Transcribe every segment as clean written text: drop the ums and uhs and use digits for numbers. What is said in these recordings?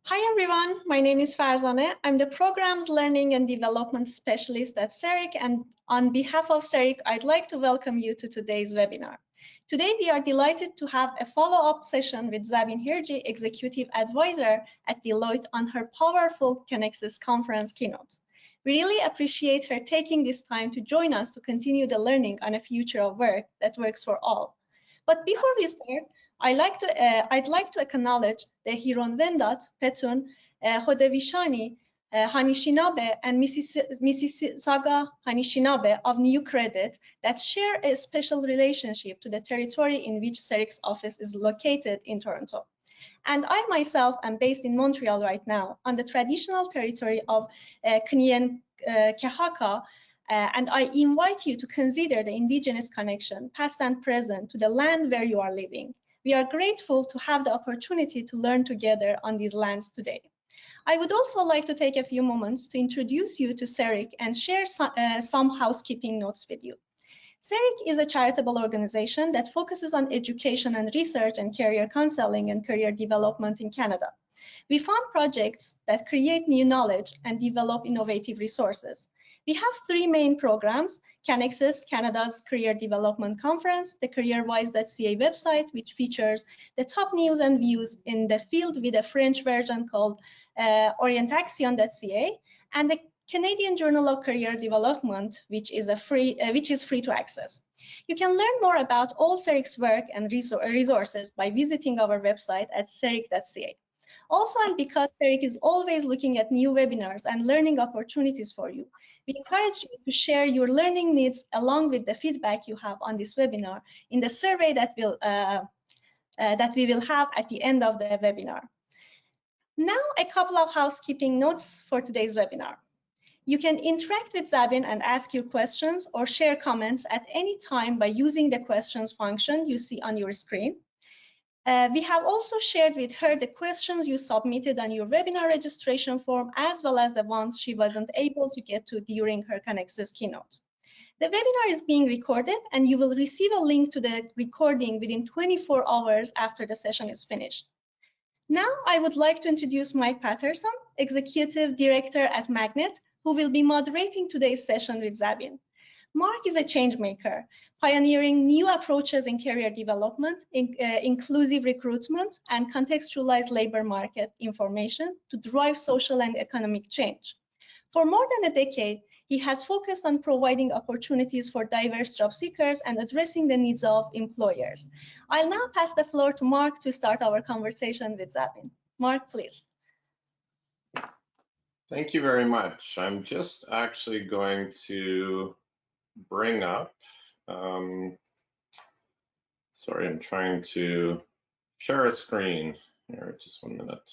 Hi everyone, my name is Farzaneh. I'm the Programs Learning and Development Specialist at CERIC, and on behalf of CERIC, I'd like to welcome you to today's webinar. Today, we are delighted to have a follow-up session with Zabeen Hirji, Executive Advisor at Deloitte, on her powerful Connexus conference keynote. We really appreciate her taking this time to join us to continue the learning on a future of work that works for all. But before we start, I'd like to acknowledge the Huron-Wendat, Petun, Haudenosaunee, Hanishinaabe, and Mississauga Hanishinaabe of New Credit that share a special relationship to the territory in which CERIC's office is located in Toronto. And I myself am based in Montreal right now on the traditional territory of Knien'Kehaka, and I invite you to consider the Indigenous connection, past and present, to the land where you are living. We are grateful to have the opportunity to learn together on these lands today. I would also like to take a few moments to introduce you to CERIC and share some housekeeping notes with you. CERIC is a charitable organization that focuses on education and research and career counseling and career development in Canada. We fund projects that create new knowledge and develop innovative resources. We have three main programs: Connexus, Canada's Career Development Conference, the CareerWise.ca website, which features the top news and views in the field with a French version called Orientation.ca, and the Canadian Journal of Career Development, which is free to access. You can learn more about all CERIC's work and resources by visiting our website at ceric.ca. Also, and because CERIC is always looking at new webinars and learning opportunities for you, we encourage you to share your learning needs along with the feedback you have on this webinar in the survey that we will have at the end of the webinar. Now, a couple of housekeeping notes for today's webinar. You can interact with Zabeen and ask your questions or share comments at any time by using the questions function you see on your screen. We have also shared with her the questions you submitted on your webinar registration form, as well as the ones she wasn't able to get to during her Connexus keynote. The webinar is being recorded, and you will receive a link to the recording within 24 hours after the session is finished. Now, I would like to introduce Mike Patterson, Executive Director at Magnet, who will be moderating today's session with Zabeen. Mark is a change maker, pioneering new approaches in career development, inclusive recruitment, and contextualized labor market information to drive social and economic change. For more than a decade, he has focused on providing opportunities for diverse job seekers and addressing the needs of employers. I'll now pass the floor to Mark to start our conversation with Zabeen. Mark, please. Thank you very much. I'm just actually going to bring up, sorry, I'm trying to share a screen here, just 1 minute.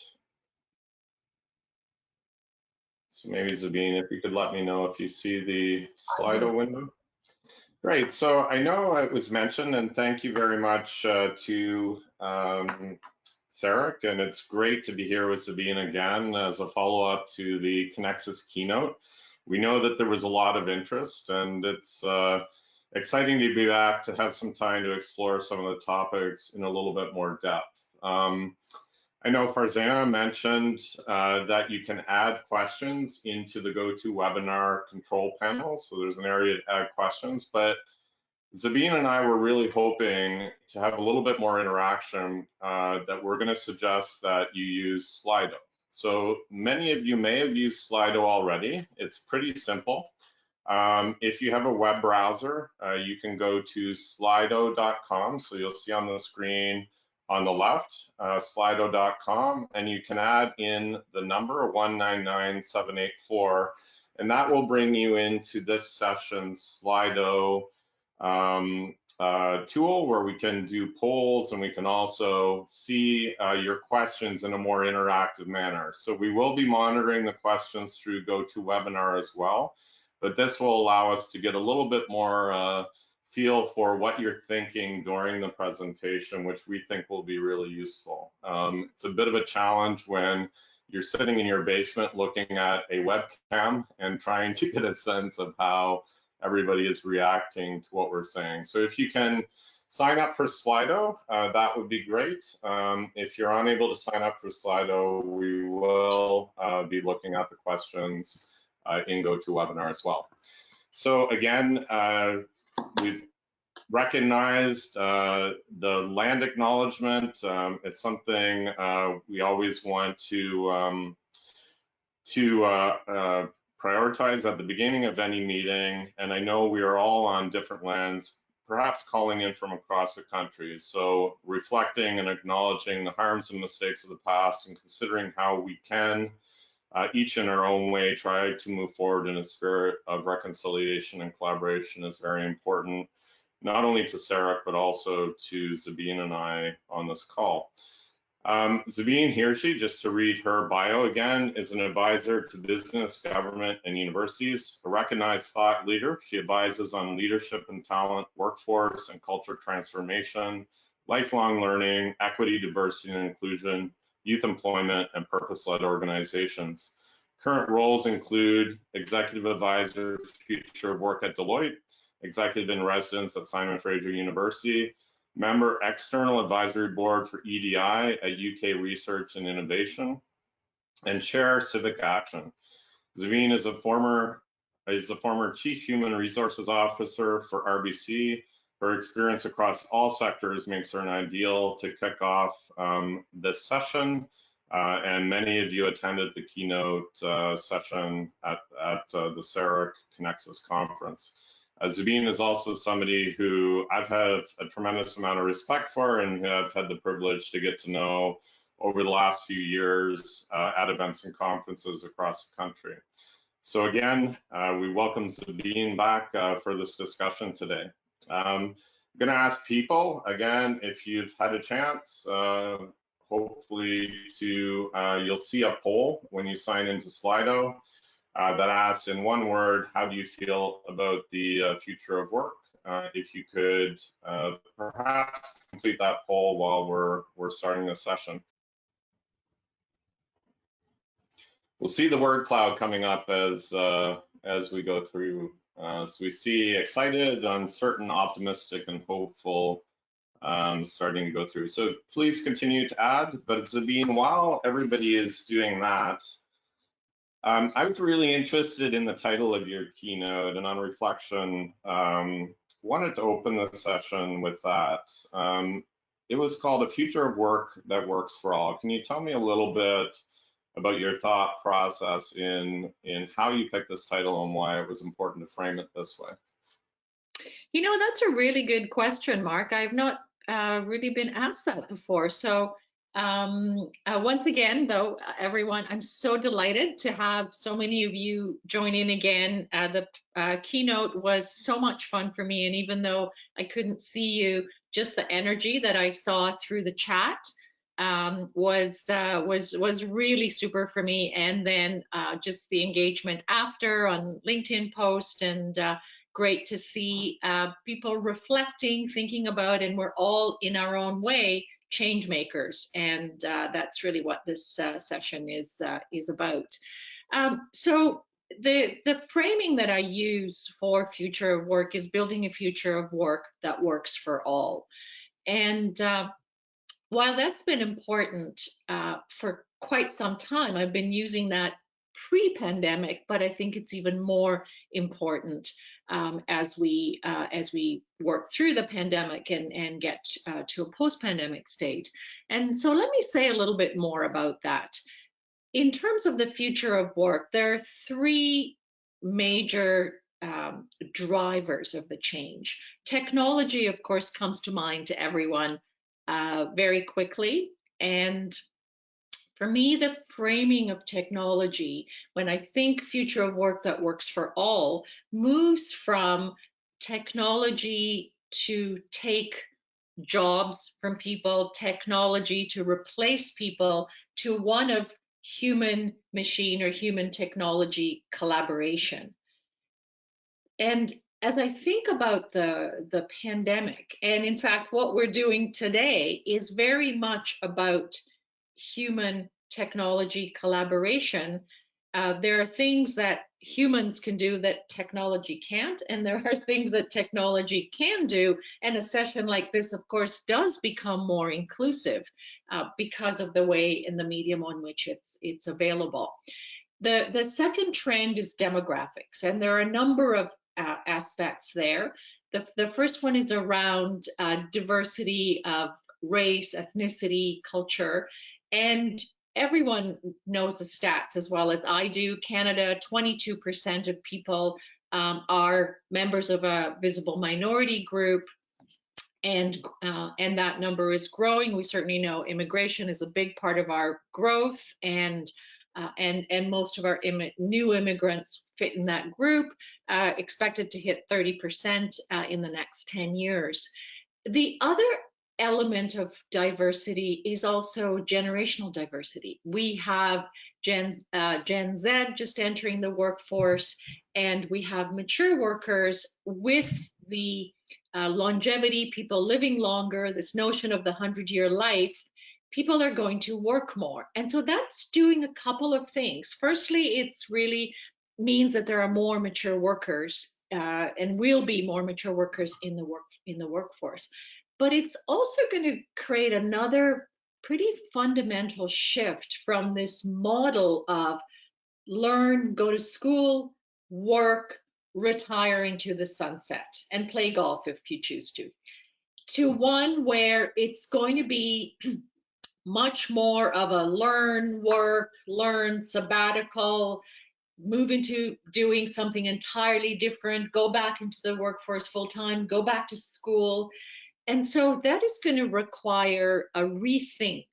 So maybe Zabeen, if you could let me know if you see the Slido window. Great, so I know it was mentioned, and thank you very much to CERIC, and it's great to be here with Zabeen again as a follow-up to the Connexus keynote. We know that there was a lot of interest, and it's exciting to be back to have some time to explore some of the topics in a little bit more depth. I know Farzaneh mentioned that you can add questions into the GoToWebinar control panel, so there's an area to add questions, but Zabeen and I were really hoping to have a little bit more interaction that we're going to suggest that you use Slido. So many of you may have used Slido already. It's pretty simple. If you have a web browser, you can go to slido.com. So you'll see on the screen on the left, slido.com, and you can add in the number 199784, and that will bring you into this session's Slido tool where we can do polls, and we can also see your questions in a more interactive manner. So we will be monitoring the questions through GoToWebinar as well, but this will allow us to get a little bit more feel for what you're thinking during the presentation, which we think will be really useful. It's a bit of a challenge when you're sitting in your basement looking at a webcam and trying to get a sense of how everybody is reacting to what we're saying. So if you can sign up for Slido. That would be great. If you're unable to sign up for Slido, we will be looking at the questions in GoToWebinar as well. So again, we've recognized the land acknowledgement. It's something we always want to prioritize at the beginning of any meeting. And I know we are all on different lands, perhaps calling in from across the country. So reflecting and acknowledging the harms and mistakes of the past and considering how we can, each in our own way, try to move forward in a spirit of reconciliation and collaboration is very important, not only to Sarah, but also to Zabeen and I on this call. Zabeen Hirji, just to read her bio again, is an advisor to business, government, and universities, a recognized thought leader. She advises on leadership and talent, workforce and culture transformation, lifelong learning, equity, diversity, and inclusion, youth employment, and purpose-led organizations. Current roles include executive advisor, future of work at Deloitte, executive in residence at Simon Fraser University, member external advisory board for EDI at UK Research and Innovation, and chair Civic Action. Zabeen is a former chief human resources officer for RBC. Her experience across all sectors makes her an ideal to kick off this session. And many of you attended the keynote session at the CEREC Connexus conference. Zabeen is also somebody who I've had a tremendous amount of respect for and who I've had the privilege to get to know over the last few years at events and conferences across the country. So again, we welcome Zabeen back for this discussion today. I'm going to ask people, again, if you've had a chance, hopefully you'll see a poll when you sign into Slido. That asks in one word, how do you feel about the future of work? If you could perhaps complete that poll while we're starting this session. We'll see the word cloud coming up as we go through. So we see excited, uncertain, optimistic, and hopeful starting to go through. So please continue to add, but Zabeen, while everybody is doing that, I was really interested in the title of your keynote, and on reflection, wanted to open the session with that. It was called A Future of Work That Works for All. Can you tell me a little bit about your thought process in how you picked this title and why it was important to frame it this way? You know, that's a really good question, Mark. I've not really been asked that before. So once again, though, everyone, I'm so delighted to have so many of you join in again. The keynote was so much fun for me, and even though I couldn't see you, just the energy that I saw through the chat was really super for me. And then just the engagement after on LinkedIn post, and great to see people reflecting, thinking about, and we're all in our own way change makers, and that's really what this session is about. So the framing that I use for future of work is building a future of work that works for all. And while that's been important for quite some time, I've been using that pre-pandemic, but I think it's even more important as we work through the pandemic and get to a post-pandemic state. And so let me say a little bit more about that. In terms of the future of work, there are three major drivers of the change. Technology, of course, comes to mind to everyone very quickly. And for me, the framing of technology, when I think future of work that works for all, moves from technology to take jobs from people, technology to replace people, to one of human machine or human technology collaboration. And as I think about the pandemic, and in fact, what we're doing today is very much about human technology collaboration. there are things that humans can do that technology can't, and there are things that technology can do. And a session like this, of course, does become more inclusive because of the way and the medium on which it's available. The second trend is demographics, and there are a number of aspects there. The first one is around diversity of race, ethnicity, culture, and everyone knows the stats as well as I do. Canada, 22% of people are members of a visible minority group, and that number is growing. We certainly know immigration is a big part of our growth, and most of our new immigrants fit in that group, expected to hit 30% in the next 10 years. The other element of diversity is also generational diversity. We have Gen Z just entering the workforce, and we have mature workers with the longevity, people living longer, this notion of the 100-year life. People are going to work more. And so that's doing a couple of things. Firstly, it's really means that there are more mature workers and will be more mature workers in the workforce. But it's also going to create another pretty fundamental shift from this model of learn, go to school, work, retire into the sunset, and play golf if you choose to one where it's going to be much more of a learn, work, learn, sabbatical, move into doing something entirely different, go back into the workforce full time, go back to school. And so that is going to require a rethink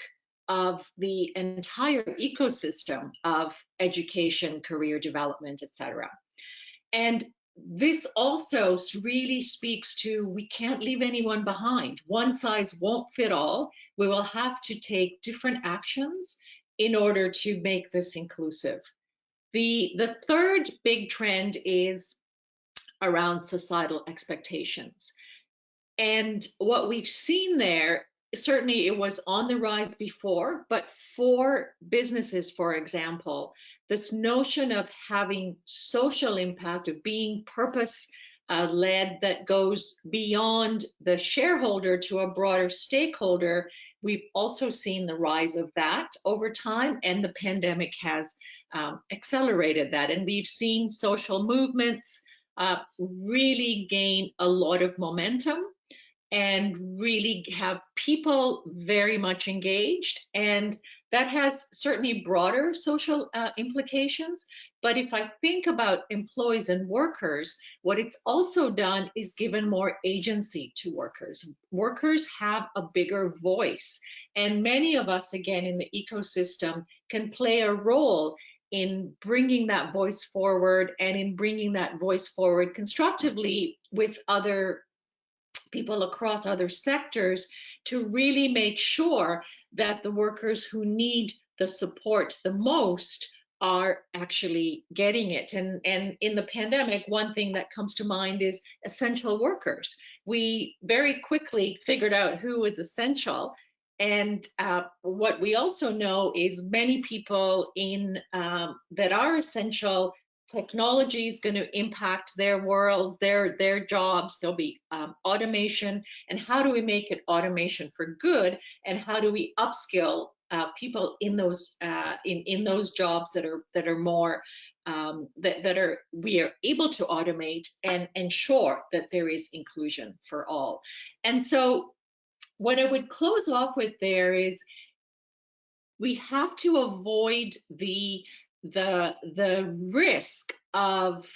of the entire ecosystem of education, career development, etc. And this also really speaks to we can't leave anyone behind. One size won't fit all. We will have to take different actions in order to make this inclusive. The third big trend is around societal expectations. And what we've seen there, certainly it was on the rise before, but for businesses, for example, this notion of having social impact, of being purpose led that goes beyond the shareholder to a broader stakeholder, we've also seen the rise of that over time, and the pandemic has accelerated that. And we've seen social movements really gain a lot of momentum and really have people very much engaged. And that has certainly broader social implications. But if I think about employees and workers, what it's also done is given more agency to workers. Workers have a bigger voice. And many of us, again, in the ecosystem can play a role in bringing that voice forward, and in bringing that voice forward constructively with other people across other sectors to really make sure that the workers who need the support the most are actually getting it. And in the pandemic, one thing that comes to mind is essential workers. We very quickly figured out who was essential. And what we also know is many people in that are essential, technology is going to impact their worlds, their jobs. There'll be automation, and how do we make it automation for good, and how do we upskill people in those jobs that are more we are able to automate and ensure that there is inclusion for all. And so what I would close off with there is we have to avoid the risk of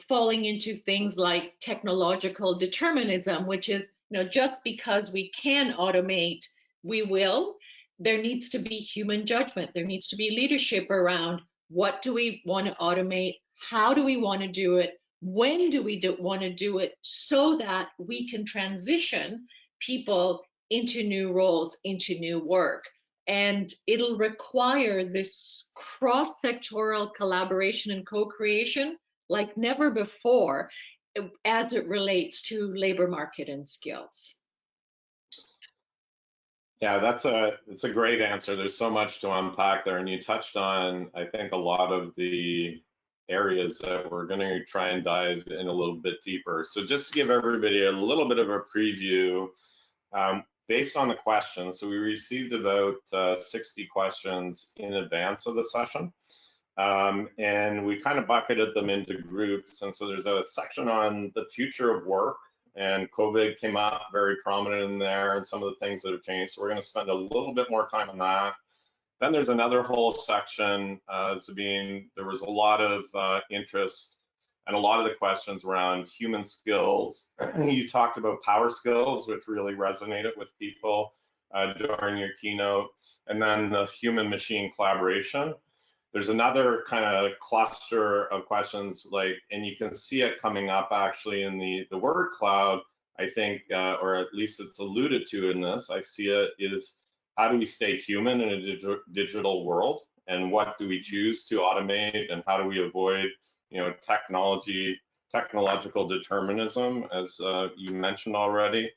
falling into things like technological determinism, which is, just because we can automate, we will. There needs to be human judgment. There needs to be leadership around what do we want to automate, how do we want to do it, when do we want to do it, so that we can transition people into new roles, into new work. And it'll require this cross-sectoral collaboration and co-creation like never before as it relates to labor market and skills. Yeah, it's a great answer. There's so much to unpack there, and you touched on, I think, a lot of the areas that we're going to try and dive in a little bit deeper. So just to give everybody a little bit of a preview, based on the questions, so we received about 60 questions in advance of the session. And we kind of bucketed them into groups. And so there's a section on the future of work, and COVID came up very prominent in there and some of the things that have changed. So we're going to spend a little bit more time on that. Then there's another whole section, Zabeen, there was a lot of interest and a lot of the questions around human skills. You talked about power skills, which really resonated with people during your keynote, and then the human machine collaboration. There's another kind of cluster of questions, like, and you can see it coming up actually in the word cloud, I think, or at least it's alluded to in this, I see it, is how do we stay human in a digital world? And what do we choose to automate? And how do we avoid, technological determinism, as you mentioned already?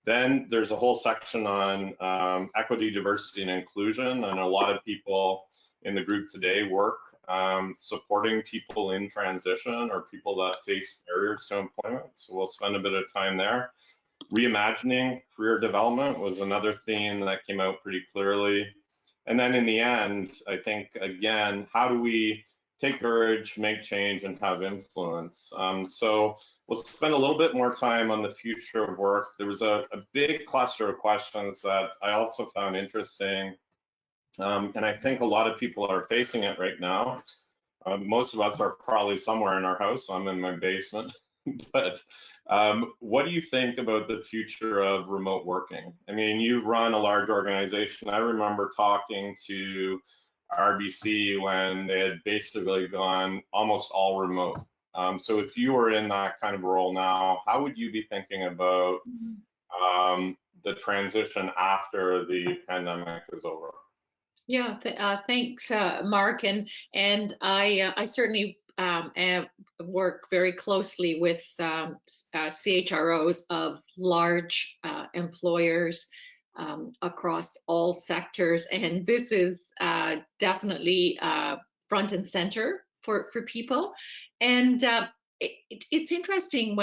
Then there's a whole section on equity, diversity, and inclusion. And a lot of people in the group today work supporting people in transition or people that face barriers to employment. So we'll spend a bit of time there. Reimagining career development was another theme that came out pretty clearly. And then in the end, I think, again, how do we take courage, make change, and have influence? So we'll spend a little bit more time on the future of work. There was a big cluster of questions that I also found interesting. And I think a lot of people are facing it right now. Most of us are probably somewhere in our house. So I'm in my basement. But what do you think about the future of remote working? I mean, you run a large organization. I remember talking to RBC when they had basically gone almost all remote. So if you were in that kind of role now, how would you be thinking about the transition after the pandemic is over? Yeah, thanks, Mark, and I certainly work very closely with CHROs of large employers across all sectors, and this is definitely front and center for people. And it's interesting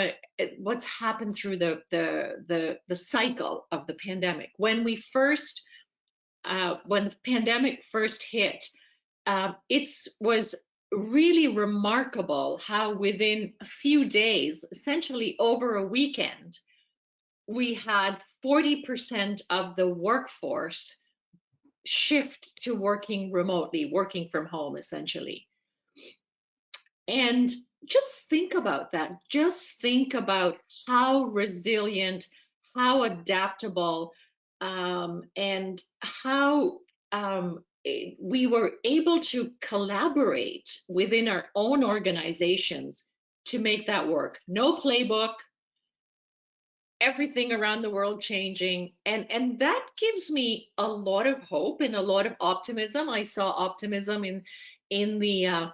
what's happened through the cycle of the pandemic. When the pandemic first hit, it was really remarkable how within a few days, essentially over a weekend, we had 40% of the workforce shift to working remotely, working from home, essentially. And just think about that. Just think about how resilient, how adaptable, and how we were able to collaborate within our own organizations to make that work. No playbook, everything around the world changing, and that gives me a lot of hope and a lot of optimism. I saw optimism in the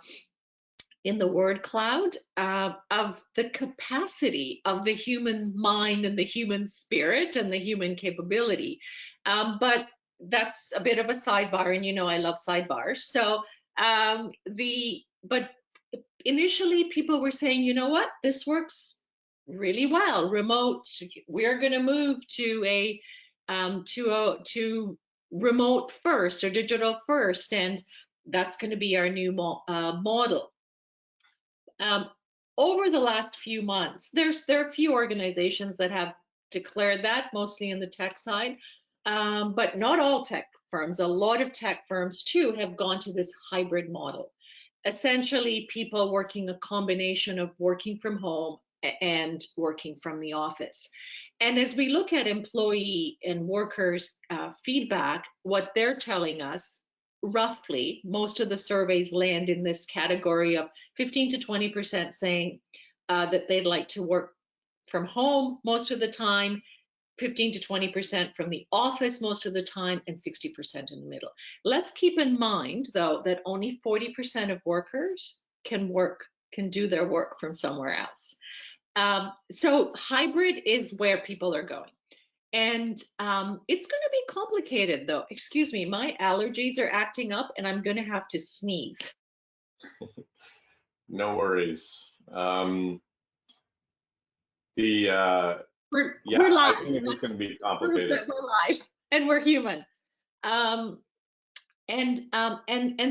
word cloud of the capacity of the human mind and the human spirit and the human capability. But that's a bit of a sidebar, and I love sidebars. So but initially people were saying, you know what, this works really well, remote. We're going to move to remote first or digital first, and that's going to be our new model. Over the last few months, there are a few organizations that have declared that, mostly in the tech side, but not all tech firms. A lot of tech firms too have gone to this hybrid model. Essentially, people working a combination of working from home and working from the office. And as we look at employee and workers' feedback, what they're telling us, roughly, most of the surveys land in this category of 15 to 20% saying that they'd like to work from home most of the time, 15 to 20% from the office most of the time, and 60% in the middle. Let's keep in mind, though, that only 40% of workers can do their work from somewhere else. So hybrid is where people are going. And it's going to be complicated, though. Excuse me, my allergies are acting up, and I'm going to have to sneeze. No worries. We're Yeah, live. I think it is going to be Proves complicated. that we're live and we're human. And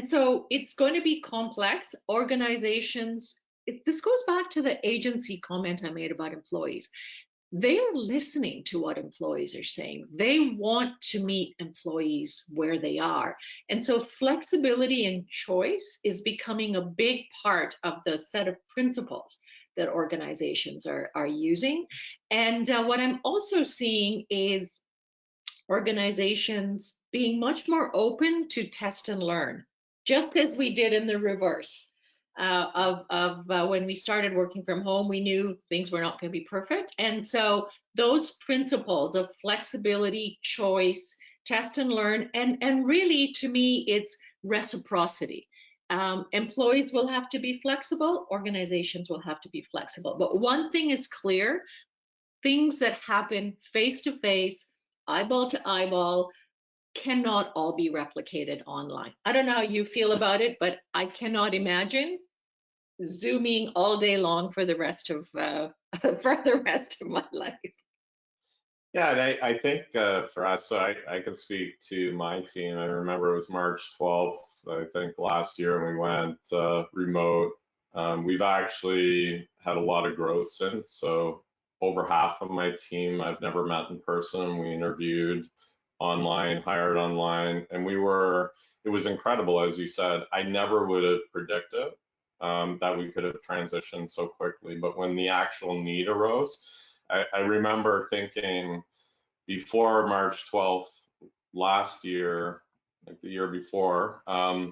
so it's going to be complex. Organizations. This goes back to the agency comment I made about employees. They are listening to what employees are saying. They want to meet employees where they are. And so flexibility and choice is becoming a big part of the set of principles that organizations are using. And what I'm also seeing is organizations being much more open to test and learn, just as we did in the reverse. When we started working from home, we knew things were not going to be perfect. And so those principles of flexibility, choice, test and learn, and really to me, it's reciprocity. Employees will have to be flexible, organizations will have to be flexible. But one thing is clear, things that happen face to face, eyeball to eyeball, cannot all be replicated online. I don't know how you feel about it, but I cannot imagine Zooming all day long for the rest of my life. Yeah, and I think for us, so I can speak to my team. I remember it was March 12th, I think, last year, and we went remote. We've actually had a lot of growth since. So over half of my team I've never met in person. We interviewed online, hired online, and it was incredible, as you said. I never would have predicted that we could have transitioned so quickly. But when the actual need arose, I remember thinking before March 12th last year, like the year before, I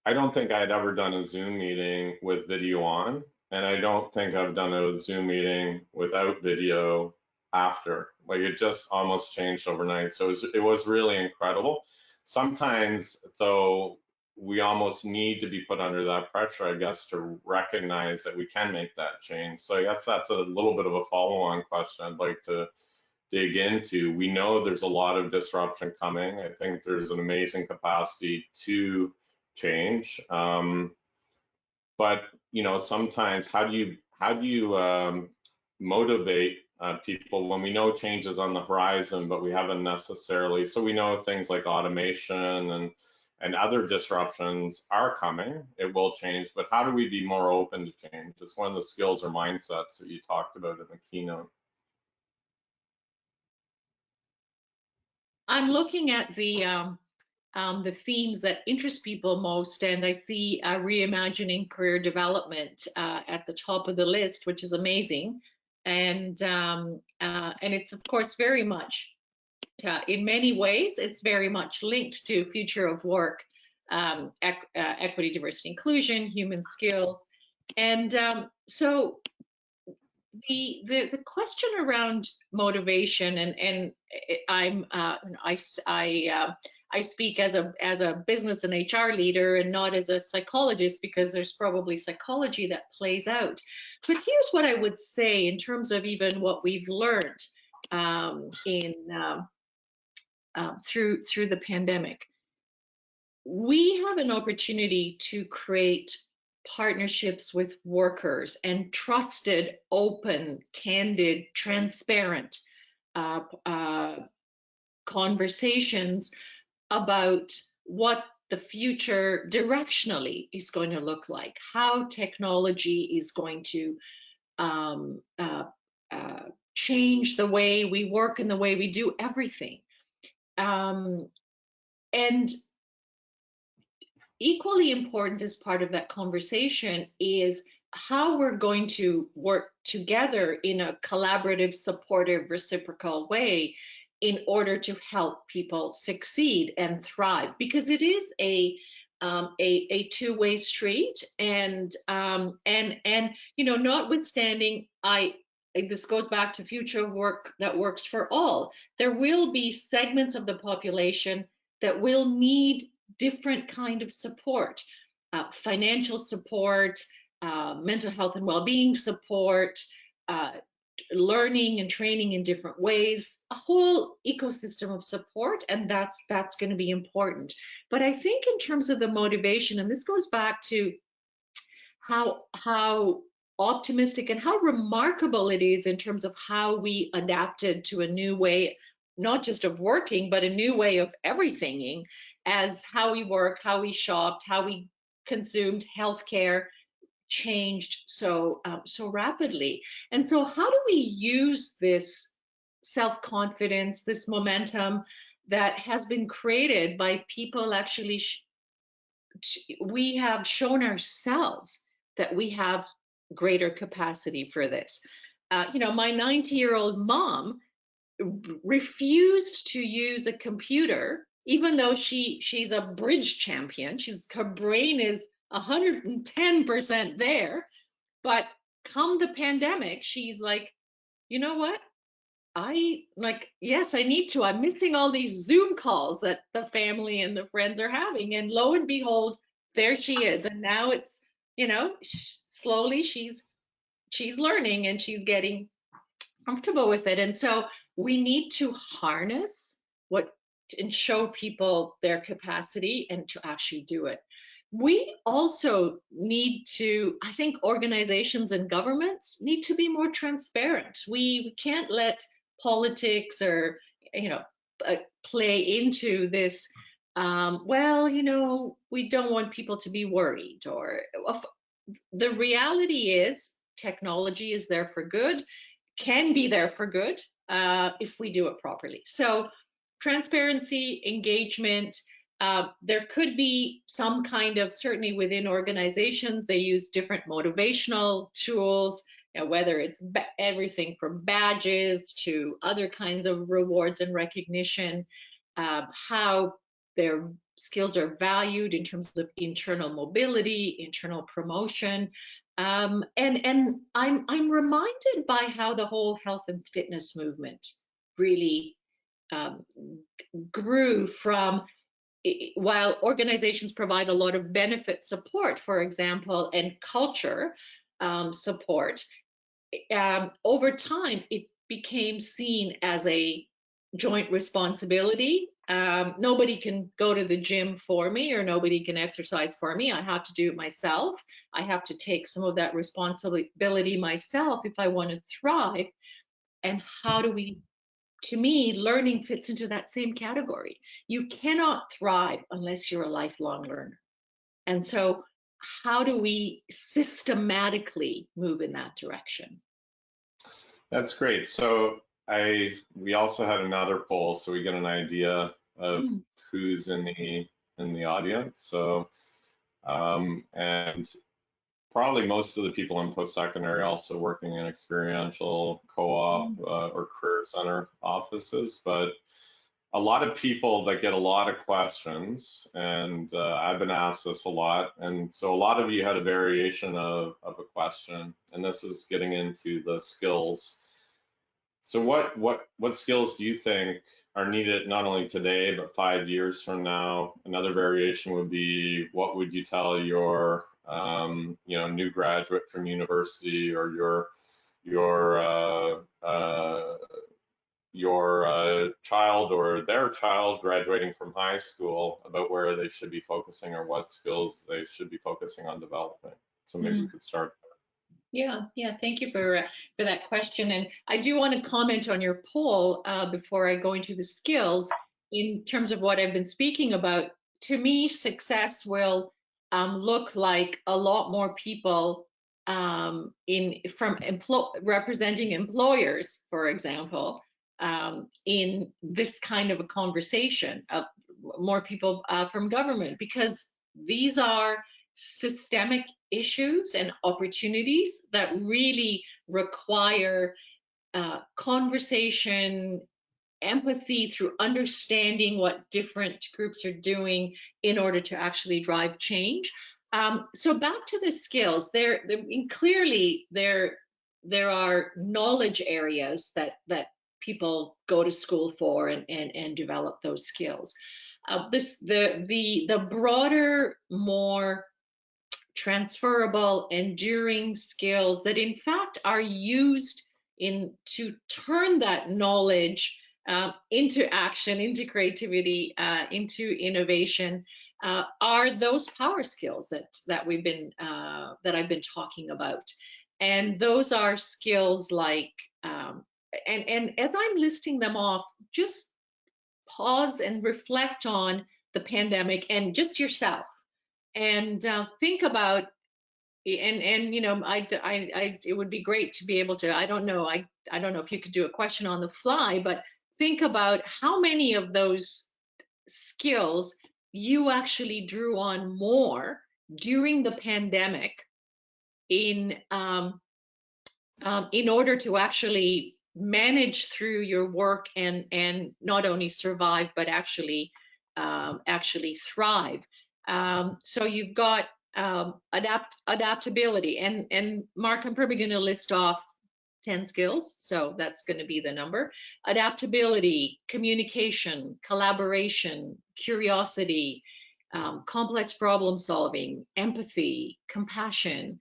don't think I had ever done a Zoom meeting with video on, and I don't think I've done a Zoom meeting without video after. Like, it just almost changed overnight. So it was really incredible. Sometimes, though, we almost need to be put under that pressure, I guess, to recognize that we can make that change. So I guess that's a little bit of a follow-on question I'd like to dig into. We know there's a lot of disruption coming. I think there's an amazing capacity to change. But sometimes how do you motivate people when we know change is on the horizon, but we haven't necessarily. So we know things like automation and other disruptions are coming. It will change, but how do we be more open to change? It's one of the skills or mindsets that you talked about in the keynote. I'm looking at the themes that interest people most, and I see reimagining career development at the top of the list, which is amazing. And it's of course very much, in many ways, it's very much linked to future of work, equity, diversity, inclusion, human skills, and so the question around motivation, and I speak as a business and HR leader and not as a psychologist, because there's probably psychology that plays out. But here's what I would say in terms of even what we've learned through the pandemic. We have an opportunity to create partnerships with workers and trusted, open, candid, transparent conversations about what the future directionally is going to look like, how technology is going to change the way we work and the way we do everything. And equally important as part of that conversation is how we're going to work together in a collaborative, supportive, reciprocal way in order to help people succeed and thrive, because it is a two-way street. And notwithstanding, this goes back to future of work that works for all. There will be segments of the population that will need different kind of support, financial support, mental health and well-being support, learning and training in different ways, a whole ecosystem of support, and that's going to be important. But I think in terms of the motivation, and this goes back to how optimistic and how remarkable it is in terms of how we adapted to a new way, not just of working, but a new way of everything, as how we work, how we shopped, how we consumed healthcare changed so rapidly. And so how do we use this self-confidence, this momentum that has been created by people actually we have shown ourselves that we have greater capacity for this. My 90-year-old mom refused to use a computer, even though she's a bridge champion. Her brain is 110% there. But come the pandemic, she's like, you know what? Yes, I need to. I'm missing all these Zoom calls that the family and the friends are having. And lo and behold, there she is. And now it's, slowly she's learning and she's getting comfortable with it. And so we need to harness and show people their capacity and to actually do it. We also need to, I think organizations and governments need to be more transparent. We can't let politics or, play into this, we don't want people to be worried. Or the reality is technology is there for good, can be there for good if we do it properly. So transparency, engagement, there could be some kind of, certainly within organizations, they use different motivational tools, whether it's everything from badges to other kinds of rewards and recognition, how their skills are valued in terms of internal mobility, internal promotion. And I'm reminded by how the whole health and fitness movement really grew from, while organizations provide a lot of benefit support, for example, and culture support, over time it became seen as a joint responsibility. Nobody can go to the gym for me, or nobody can exercise for me. I have to do it myself. I have to take some of that responsibility myself if I want to thrive. And how do we, to me, learning fits into that same category. You cannot thrive unless you're a lifelong learner. And so how do we systematically move in that direction? That's great. So we also had another poll, so we get an idea of who's in the audience. So and probably most of the people in post-secondary also working in experiential co-op or career center offices, but a lot of people that get a lot of questions, and I've been asked this a lot, and so a lot of you had a variation of a question, and this is getting into the skills. So what skills do you think are needed not only today, but 5 years from now? Another variation would be, what would you tell your new graduate from university, or your child or their child graduating from high school about where they should be focusing or what skills they should be focusing on developing? So maybe we could start. Yeah. Thank you for that question. And I do want to comment on your poll before I go into the skills. In terms of what I've been speaking about, to me, success will look like a lot more people representing employers, for example, in this kind of a conversation. More people from government, because these are systemic issues and opportunities that really require conversation, empathy, through understanding what different groups are doing in order to actually drive change. So back to the skills, clearly there are knowledge areas that people go to school for and develop those skills. The broader, more transferable, enduring skills that in fact are used to turn that knowledge into action, into creativity, into innovation, are those power skills that I've been talking about. And those are skills like, and as I'm listing them off, just pause and reflect on the pandemic and just yourself, and think about, and you know, it would be great to be able to, I don't know if you could do a question on the fly, but think about how many of those skills you actually drew on more during the pandemic in order to actually manage through your work and not only survive but actually thrive. So you've got adaptability, and Mark, I'm probably going to list off 10 skills, so that's going to be the number. Adaptability, communication, collaboration, curiosity, complex problem solving, empathy, compassion,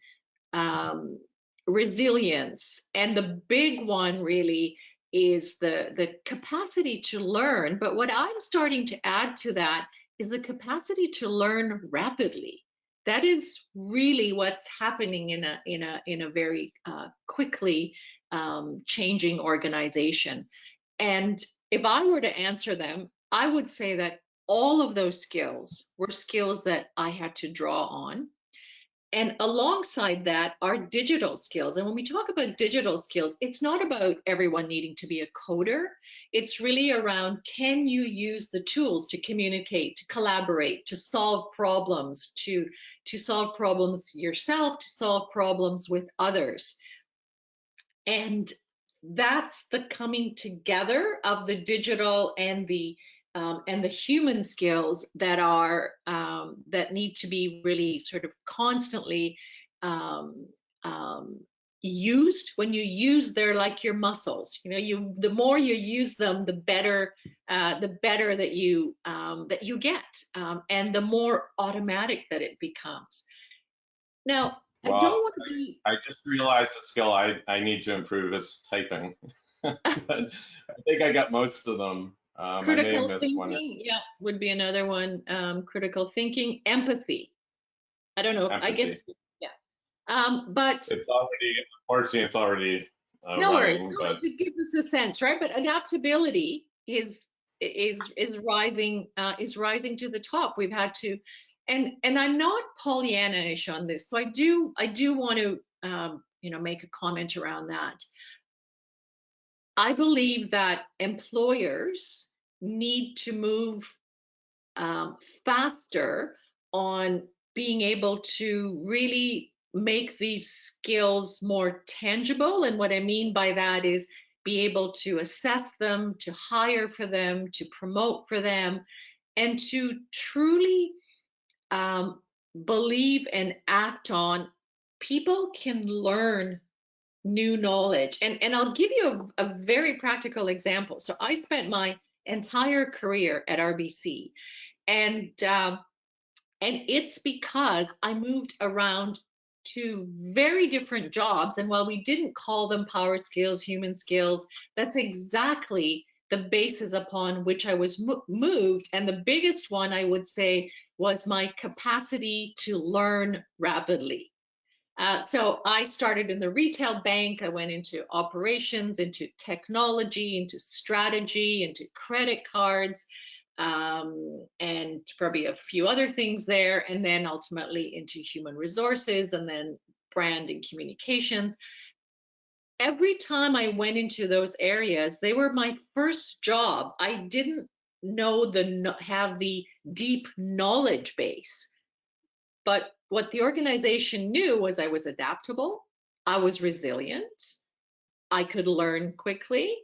resilience, and the big one really is the capacity to learn. But what I'm starting to add to that is the capacity to learn rapidly. That is really what's happening in a very quickly changing organization. And if I were to answer them, I would say that all of those skills were skills that I had to draw on. And alongside that are digital skills. And when we talk about digital skills, it's not about everyone needing to be a coder. It's really around, can you use the tools to communicate, to collaborate, to solve problems, to solve problems yourself, to solve problems with others. And that's the coming together of the digital and the human skills that are that need to be really sort of constantly used. When you use, they're like your muscles. You know, the more you use them, the better that you get, and the more automatic that it becomes. Now, well, I don't want to be. I just realized a skill I need to improve is typing. But I think I got most of them. Critical thinking, yeah, would be another one. Critical thinking, empathy. I don't know. I guess, yeah. But it's already, unfortunately, it's already no worries. running, No, it gives us a sense, right? But adaptability is rising to the top. We've had to, and I'm not Pollyanna-ish on this, so I do want to make a comment around that. I believe that employers need to move faster on being able to really make these skills more tangible. And what I mean by that is be able to assess them, to hire for them, to promote for them, and to truly believe and act on. People can learn new knowledge. And I'll give you a very practical example. So I spent my entire career at RBC, and it's because I moved around to very different jobs. And while we didn't call them power skills, human skills, that's exactly the basis upon which I was moved. And the biggest one, I would say, was my capacity to learn rapidly. So I started in the retail bank. I went into operations, into technology, into strategy, into credit cards, and probably a few other things there, and then ultimately into human resources, and then brand and communications. Every time I went into those areas, they were my first job. I didn't have the deep knowledge base. But what the organization knew was I was adaptable, I was resilient, I could learn quickly.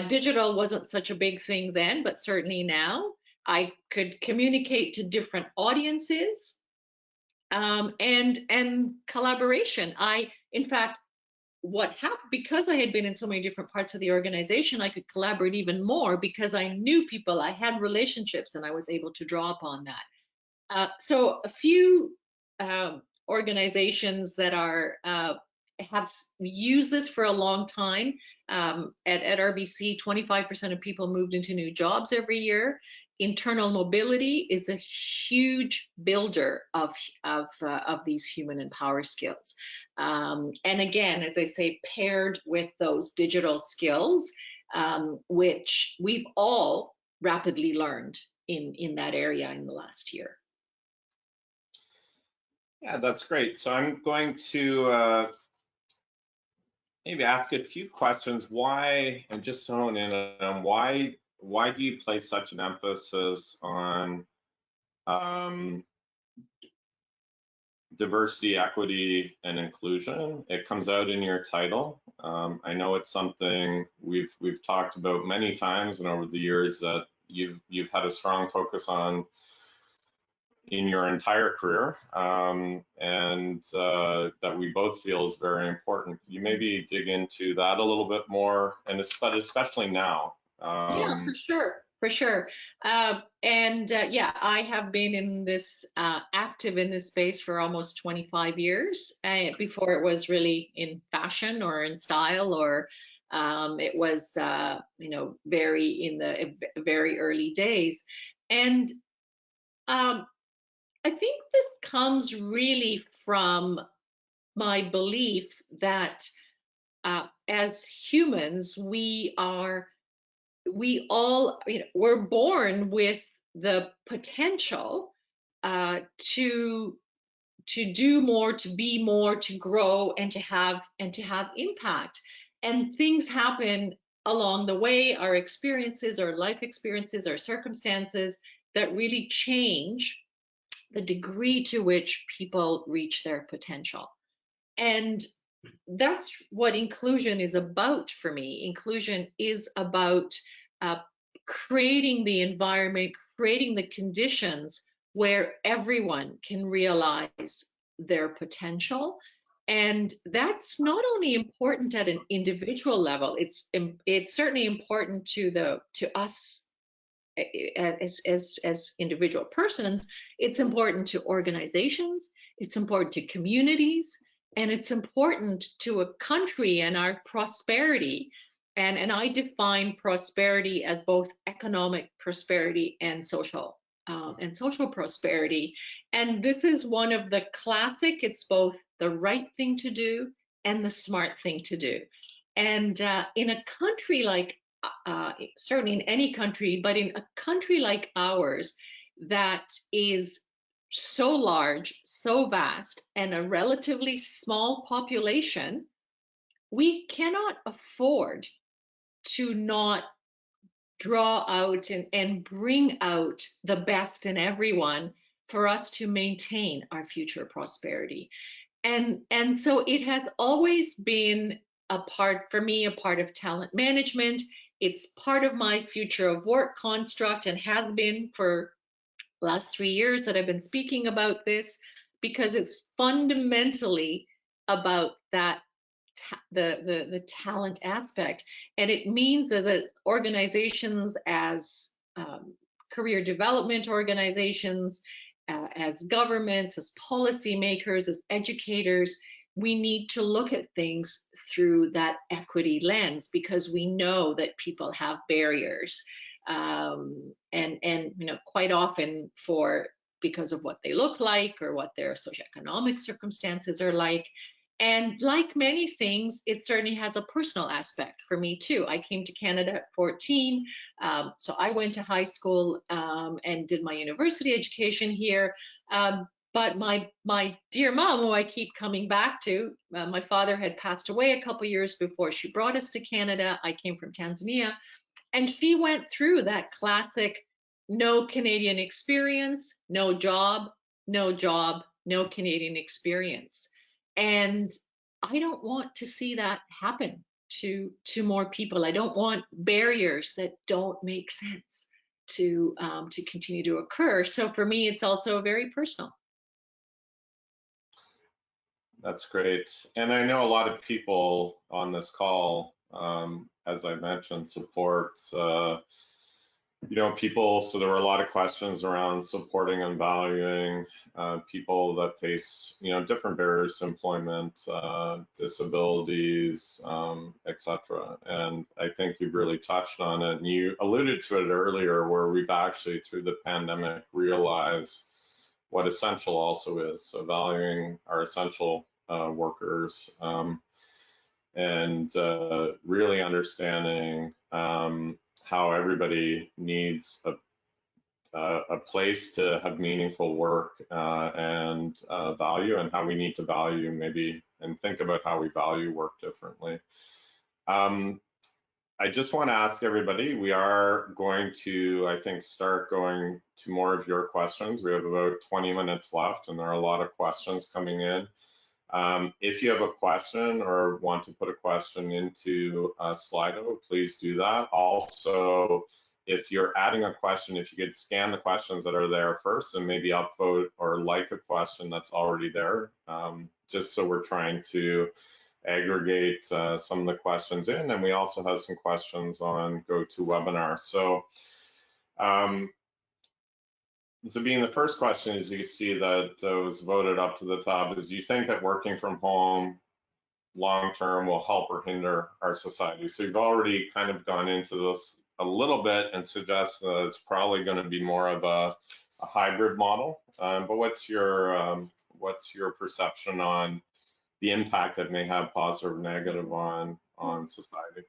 Digital wasn't such a big thing then, but certainly now I could communicate to different audiences, and collaboration. In fact, what happened, because I had been in so many different parts of the organization, I could collaborate even more because I knew people, I had relationships, and I was able to draw upon that. So a few organizations that are have used this for a long time. At RBC, 25% of people moved into new jobs every year. Internal mobility is a huge builder of these human and power skills. And again, as I say, paired with those digital skills, which we've all rapidly learned in that area in the last year. Yeah, that's great. So I'm going to maybe ask a few questions. Why, and just hone in on why do you place such an emphasis on diversity, equity, and inclusion? It comes out in your title. I know it's something we've talked about many times, and over the years that you've had a strong focus on in your entire career, and that we both feel is very important. Could you maybe dig into that a little bit more, and especially now? Yeah, for sure. Yeah, I have been in this active in this space for almost 25 years. Before it was really in fashion or in style, or it was very in the very early days. And I think this comes really from my belief that as humans, we all, we're born with the potential to do more, to be more, to grow, and to have impact. And things happen along the way, our experiences, our life experiences, our circumstances, that really change the degree to which people reach their potential. And that's what inclusion is about for me. Inclusion is about creating the environment, creating the conditions where everyone can realize their potential. And that's not only important at an individual level, it's certainly important to us as individual persons. It's important to organizations, it's important to communities, and it's important to a country and our prosperity. And I define prosperity as both economic prosperity and social prosperity. And this is one of the classic, it's both the right thing to do and the smart thing to do. And in a country like certainly in any country, but in a country like ours that is so large, so vast, and a relatively small population, we cannot afford to not draw out and bring out the best in everyone for us to maintain our future prosperity. And so it has always been a part, for me, a part of talent management. It's part of my future of work construct, and has been for the last 3 years that I've been speaking about this, because it's fundamentally about that the talent aspect. And it means that organizations, as career development organizations, as governments, as policymakers, as educators, we need to look at things through that equity lens, because we know that people have barriers, and quite often because of what they look like or what their socioeconomic circumstances are like. And like many things, it certainly has a personal aspect for me too. I came to Canada at 14, so I went to high school and did my university education here. But my dear mom, who I keep coming back to, my father had passed away a couple years before she brought us to Canada. I came from Tanzania, and she went through that classic no Canadian experience, no job, no Canadian experience. And I don't want to see that happen to more people. I don't want barriers that don't make sense to continue to occur. So for me, it's also very personal. That's great. And I know a lot of people on this call, as I mentioned, support people, so there were a lot of questions around supporting and valuing people that face, different barriers to employment, disabilities, etc. And I think you've really touched on it. And you alluded to it earlier, where we've actually, through the pandemic, realized what essential also is. So valuing our essential workers, and really understanding how everybody needs a place to have meaningful work and value, and how we need to value maybe and think about how we value work differently. I just want to ask everybody, we are going to, I think, start going to more of your questions. We have about 20 minutes left, and there are a lot of questions coming in. If you have a question or want to put a question into Slido, please do that. Also, if you're adding a question, if you could scan the questions that are there first and maybe upvote or like a question that's already there, just so we're trying to aggregate some of the questions in. And we also have some questions on GoToWebinar. So, Zabeen, the first question is, you see that was voted up to the top, is, do you think that working from home long-term will help or hinder our society? So you've already kind of gone into this a little bit and suggest that it's probably going to be more of a hybrid model. But what's your perception on the impact that may have, positive or negative, on society?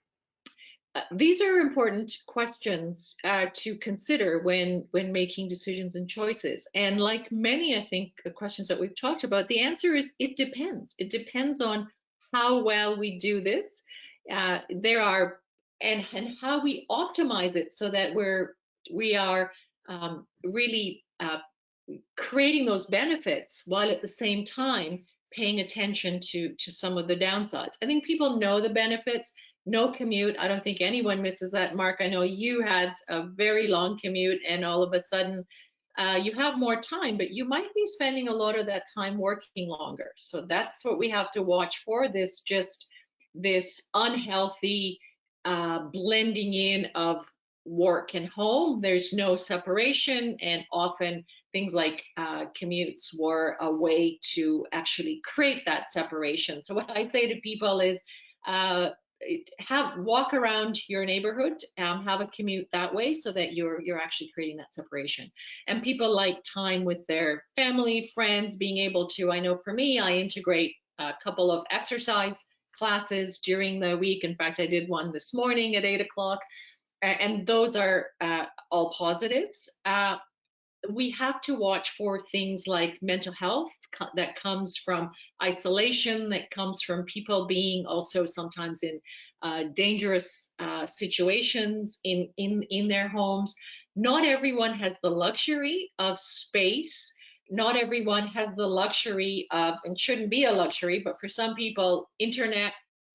These are important questions to consider when making decisions and choices. And like many, I think, the questions that we've talked about, the answer is it depends. It depends on how well we do this. There are and how we optimize it so that we are really creating those benefits while at the same time paying attention to some of the downsides. I think people know the benefits. No commute. I don't think anyone misses that. Mark, I know you had a very long commute, and all of a sudden you have more time, but you might be spending a lot of that time working longer. So that's what we have to watch for, this unhealthy blending in of work and home. There's no separation, and often things like commutes were a way to actually create that separation. So what I say to people is, walk around your neighborhood, have a commute that way, so that you're actually creating that separation. And people like time with their family, friends, being able to, I know for me, I integrate a couple of exercise classes during the week. In fact, I did one this morning at 8 o'clock, and those are all positives. We have to watch for things like mental health that comes from isolation, that comes from people being also sometimes in dangerous situations in their homes. Not everyone has the luxury of space. Not everyone has the luxury of, and shouldn't be a luxury, but for some people,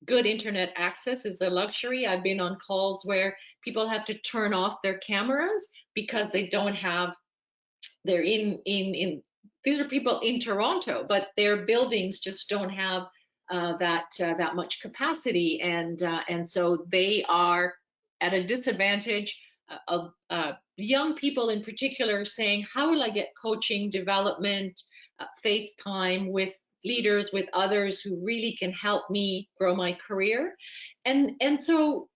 good internet access is a luxury. I've been on calls where people have to turn off their cameras because they don't have, they're these are people in Toronto, but their buildings just don't have that much capacity, and so they are at a disadvantage. Of young people in particular saying, how will I get coaching, development, FaceTime with leaders, with others who really can help me grow my career? And so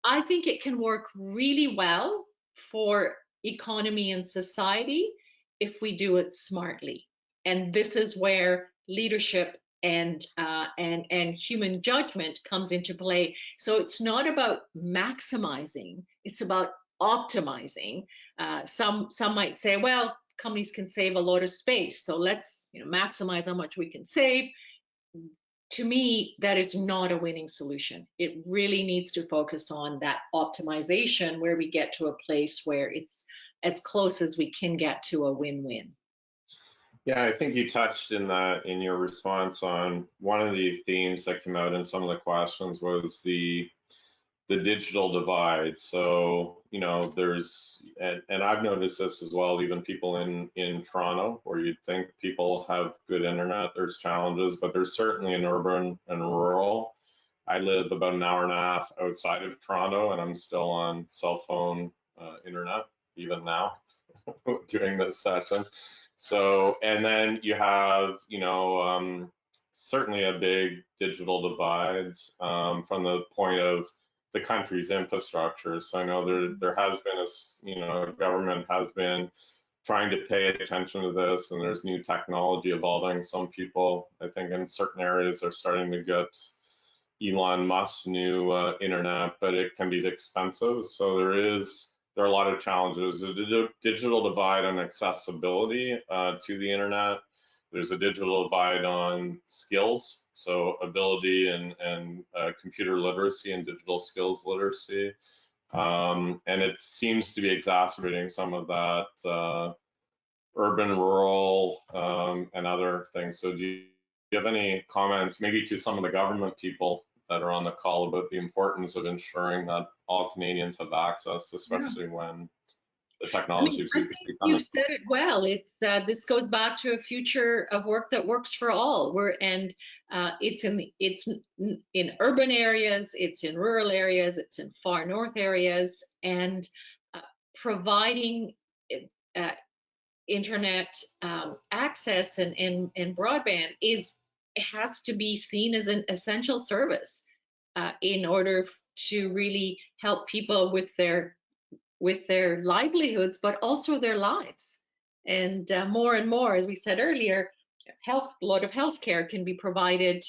I think it can work really well for economy and society if we do it smartly. And this is where leadership and human judgment comes into play. So it's not about maximizing, it's about optimizing. Some might say, well, companies can save a lot of space, so let's maximize how much we can save. To me, that is not a winning solution. It really needs to focus on that optimization, where we get to a place where it's as close as we can get to a win-win. Yeah, I think you touched in your response on one of the themes that came out in some of the questions was the digital divide. So, there's, and I've noticed this as well, even people in Toronto, where you'd think people have good internet, there's challenges, but there's certainly in urban and rural. I live about an hour and a half outside of Toronto, and I'm still on cell phone internet, even now, doing this session. So, and then you have, certainly a big digital divide from the point of the country's infrastructure. So I know there has been government has been trying to pay attention to this, and there's new technology evolving. Some people, I think, in certain areas are starting to get Elon Musk's new internet, but it can be expensive. So there are a lot of challenges. The digital divide on accessibility to the internet. There's a digital divide on skills, so ability and computer literacy and digital skills literacy. And it seems to be exacerbating some of that urban, rural, and other things. So do you have any comments, maybe to some of the government people that are on the call, about the importance of ensuring that all Canadians have access, especially when the technology is I think you said it well. It's this goes back to a future of work that works for all. It's in urban areas, it's in rural areas, it's in far north areas, and providing internet access and broadband has to be seen as an essential service in order to really help people with their livelihoods, but also their lives. And more, as we said earlier, a lot of healthcare can be provided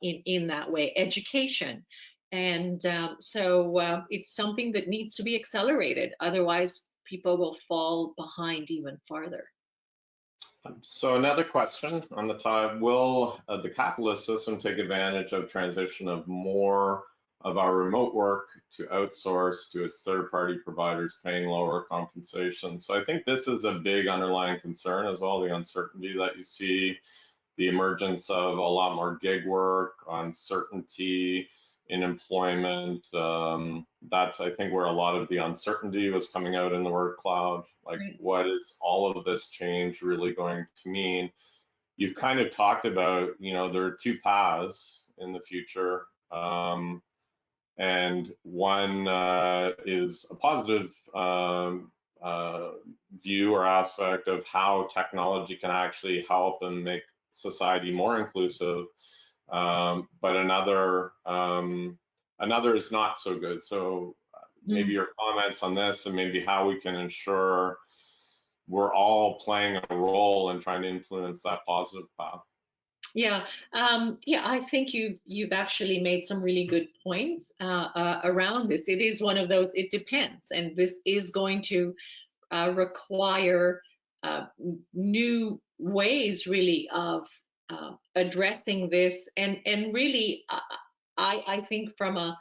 in that way, education. And so it's something that needs to be accelerated. Otherwise, people will fall behind even farther. So another question on the top: will the capitalist system take advantage of transition of more of our remote work to outsource to its third-party providers paying lower compensation? So I think this is a big underlying concern, as well, the uncertainty that you see, the emergence of a lot more gig work, uncertainty in employment. That's, I think, where a lot of the uncertainty was coming out in the word cloud. Like, what is all of this change really going to mean? You've kind of talked about, there are two paths in the future. And one is a positive view or aspect of how technology can actually help and make society more inclusive. But another is not so good. So maybe your comments on this, and maybe how we can ensure we're all playing a role in trying to influence that positive path. Yeah, I think you've actually made some really good points around this. It is one of those, it depends, and this is going to require new ways really of addressing this, and really I think from a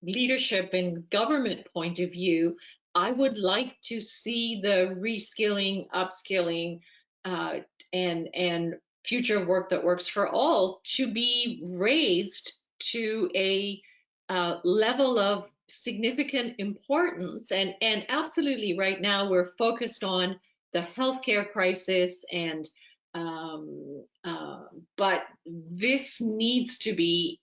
leadership and government point of view, I would like to see the reskilling, upskilling, and future work that works for all to be raised to a level of significant importance. And absolutely, right now we're focused on the healthcare crisis, and but this needs to be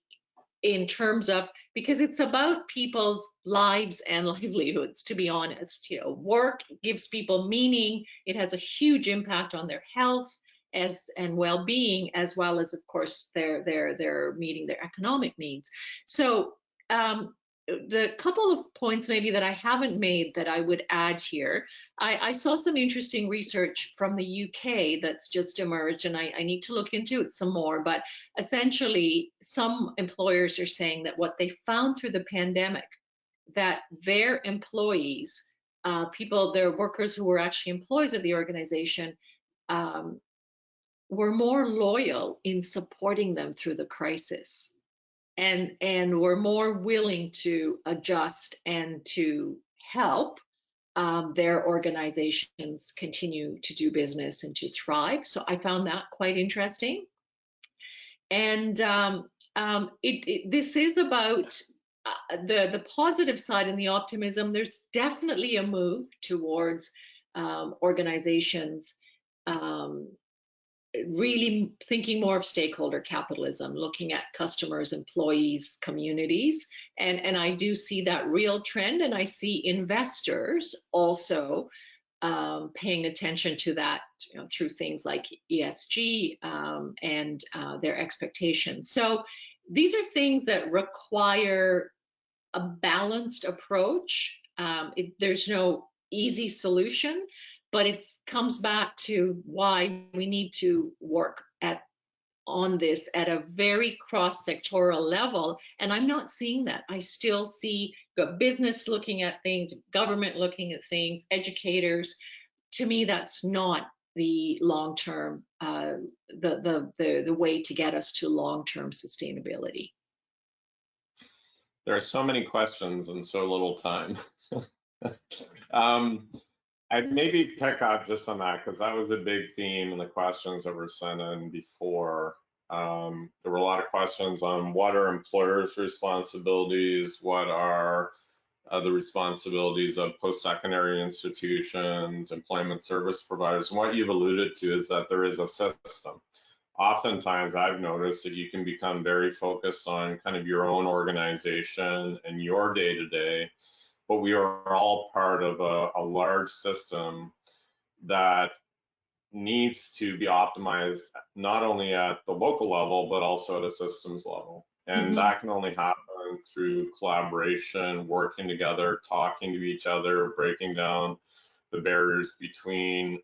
in terms of, because it's about people's lives and livelihoods, to be honest. Work gives people meaning. It has a huge impact on their health and well-being, as well as, of course, they're meeting their economic needs. So the couple of points maybe that I haven't made that I would add here, I saw some interesting research from the UK that's just emerged, and I need to look into it some more, but essentially some employers are saying that what they found through the pandemic, that their employees, their workers who were actually employees of the organization, were more loyal in supporting them through the crisis, and were more willing to adjust and to help their organizations continue to do business and to thrive. So I found that quite interesting. And this is about the positive side and the optimism. There's definitely a move towards organizations really thinking more of stakeholder capitalism, looking at customers, employees, communities. And I do see that real trend, and I see investors also paying attention to that, through things like ESG, and their expectations. So these are things that require a balanced approach. There's no easy solution, but it comes back to why we need to work on this at a very cross-sectoral level. And I'm not seeing that. I still see business looking at things, government looking at things, educators. To me, that's not the long-term, the way to get us to long-term sustainability. There are so many questions and so little time. I'd maybe pick up just on that, because that was a big theme in the questions that were sent in before. There were a lot of questions on what are employers' responsibilities, what are the responsibilities of post-secondary institutions, employment service providers. And what you've alluded to is that there is a system. Oftentimes I've noticed that you can become very focused on kind of your own organization and your day-to-day, but we are all part of a large system that needs to be optimized not only at the local level, but also at a systems level. And that can only happen through collaboration, working together, talking to each other, breaking down the barriers between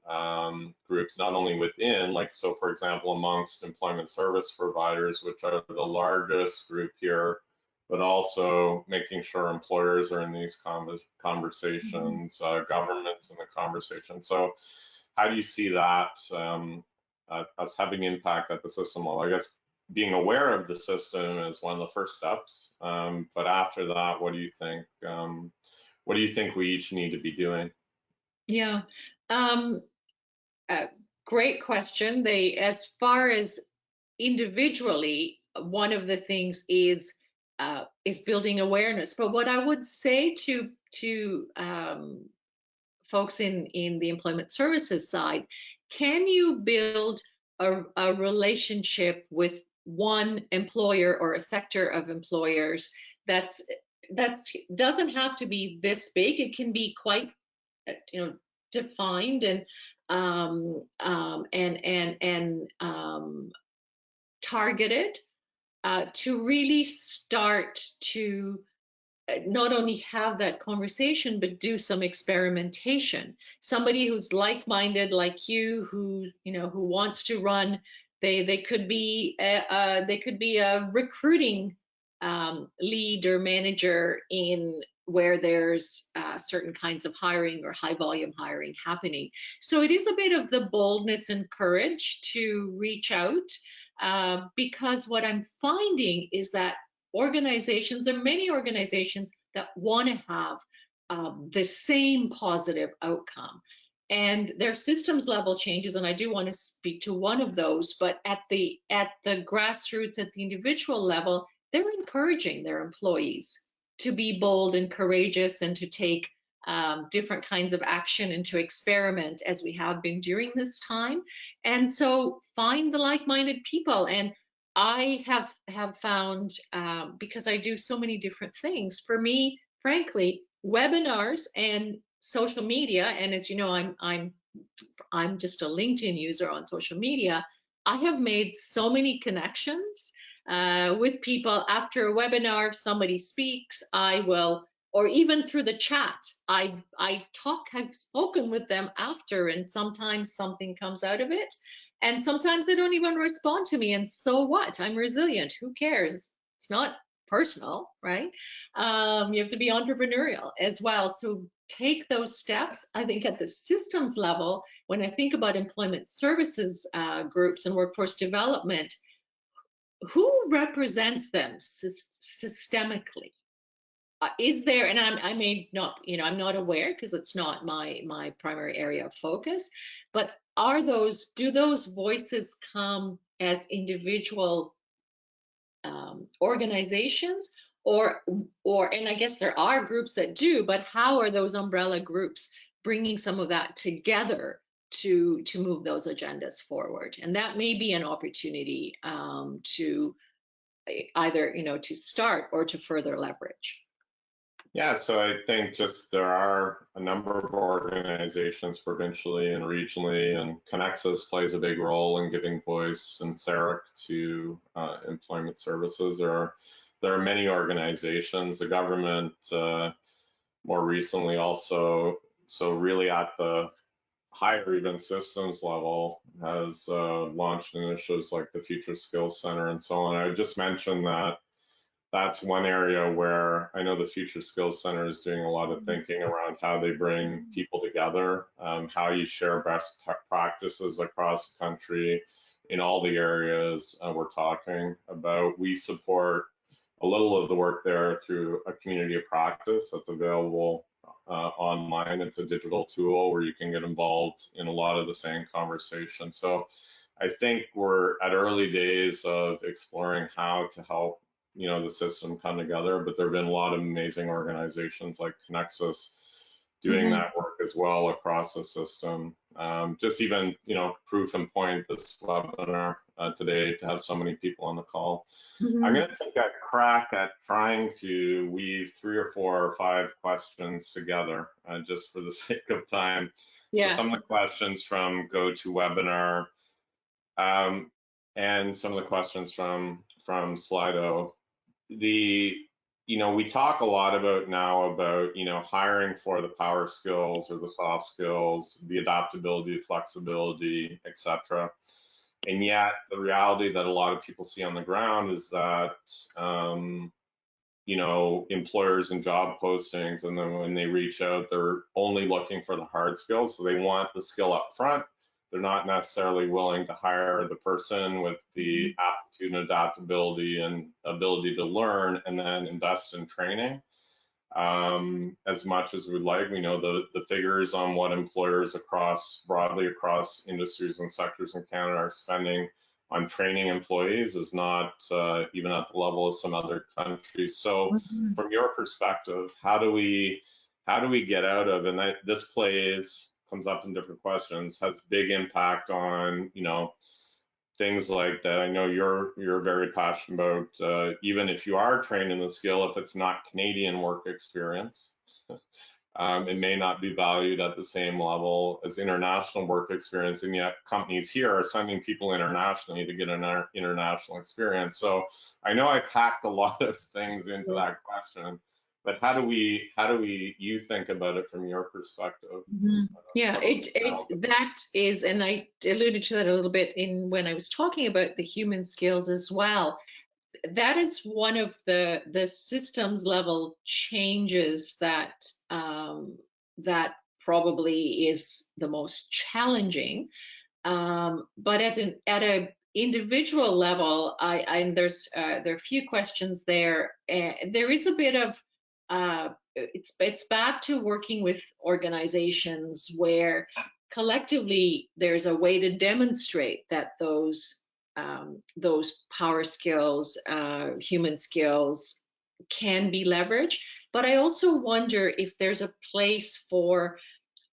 groups, not only within, like, so for example, amongst employment service providers, which are the largest group here, but also making sure employers are in these conversations, governments in the conversation. So how do you see that as having impact at the system level? I guess being aware of the system is one of the first steps, but after that, what do you think? What do you think we each need to be doing? Yeah, great question. As far as individually, one of the things is building awareness. But what I would say to folks in the employment services side, can you build a relationship with one employer or a sector of employers that doesn't have to be this big? It can be quite defined and targeted, to really start to not only have that conversation, but do some experimentation. Somebody who's like-minded, like you, who wants to run. They could be a recruiting lead or manager in where there's certain kinds of hiring or high volume hiring happening. So it is a bit of the boldness and courage to reach out, because what I'm finding is that there are many organizations that want to have the same positive outcome. And their systems level changes, and I do want to speak to one of those, but at the grassroots, at the individual level, they're encouraging their employees to be bold and courageous and to take different kinds of action and to experiment, as we have been during this time. And so find the like-minded people. And I have found, because I do so many different things, for me, frankly, webinars and social media, and as you know, I'm just a LinkedIn user on social media. I have made so many connections with people after a webinar. If somebody speaks, I will, or even through the chat, have spoken with them after, and sometimes something comes out of it. And sometimes they don't even respond to me, and so what? I'm resilient. Who cares? It's not personal, right? You have to be entrepreneurial as well. So take those steps. I think at the systems level, when I think about employment services groups and workforce development, who represents them systemically? Is there, and I may not, I'm not aware because it's not my primary area of focus, but do those voices come as individual organizations, or and I guess there are groups that do, but how are those umbrella groups bringing some of that together to move those agendas forward. And that may be an opportunity to either, to start or to further leverage. Yeah, so I think just there are a number of organizations provincially and regionally, and Connexus plays a big role in giving voice and CERIC to employment services. There are many organizations, the government more recently also, so really at the higher even systems level has launched initiatives like the Future Skills Center and so on. I would just mention that that's one area where I know the Future Skills Center is doing a lot of thinking around how they bring people together, how you share best practices across the country in all the areas we're talking about. We support a little of the work there through a community of practice that's available online. It's a digital tool where you can get involved in a lot of the same conversations. So I think we're at early days of exploring how to help the system come together, but there have been a lot of amazing organizations like Connexus doing that work as well across the system. Just even, proof and point this webinar today to have so many people on the call. I'm going to take a crack at trying to weave 3 or 4 or 5 questions together just for the sake of time. Yeah. So some of the questions from GoToWebinar and some of the questions from Slido. We talk a lot about hiring for the power skills or the soft skills, the adaptability, flexibility, etc. And yet the reality that a lot of people see on the ground is that employers and job postings, and then when they reach out, they're only looking for the hard skills. So they want the skill up front. They're not necessarily willing to hire the person with the aptitude and adaptability and ability to learn and then invest in training as much as we'd like. We know the figures on what employers broadly across industries and sectors in Canada are spending on training employees is not even at the level of some other countries. So from your perspective, how do we get out of, and this comes up in different questions, has big impact on, things like that. I know you're very passionate about, even if you are trained in the skill, if it's not Canadian work experience, it may not be valued at the same level as international work experience, and yet companies here are sending people internationally to get an international experience. So I know I packed a lot of things into that question, but how do you think about it from your perspective? Yeah, that is, and I alluded to that a little bit when I was talking about the human skills as well. That is one of the systems level changes that probably is the most challenging. But at a individual level, there are a few questions there. There is a bit of it's back to working with organizations where collectively there's a way to demonstrate that those power skills, human skills can be leveraged. But I also wonder if there's a place for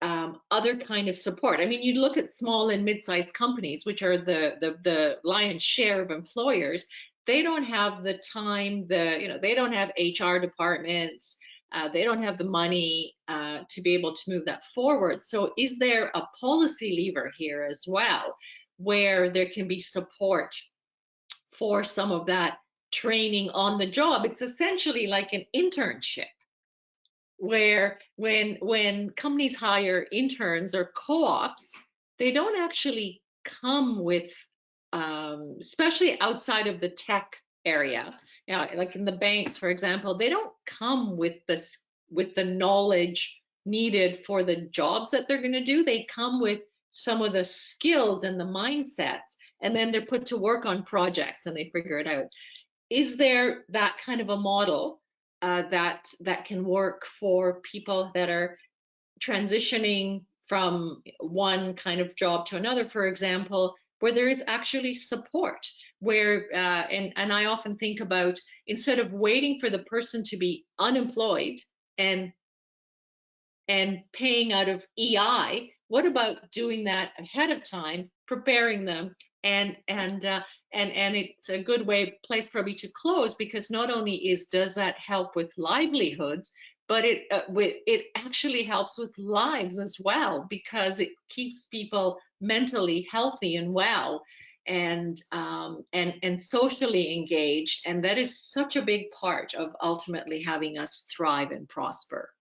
other kind of support. I mean, you look at small and mid-sized companies, which are the lion's share of employers. They don't have the time, they don't have HR departments, they don't have the money to be able to move that forward. So is there a policy lever here as well, where there can be support for some of that training on the job? It's essentially like an internship, where when companies hire interns or co-ops, they don't actually come with, especially outside of the tech area, like in the banks, for example, they don't come with the knowledge needed for the jobs that they're going to do. They come with some of the skills and the mindsets, and then they're put to work on projects and they figure it out. Is there that kind of a model that can work for people that are transitioning from one kind of job to another, for example, where there is actually support, where and I often think about, instead of waiting for the person to be unemployed and paying out of EI what about doing that ahead of time, preparing them? And it's a good place probably to close, because not only does that help with livelihoods, but it actually helps with lives as well, because it keeps people mentally healthy and well, and socially engaged, and that is such a big part of ultimately having us thrive and prosper.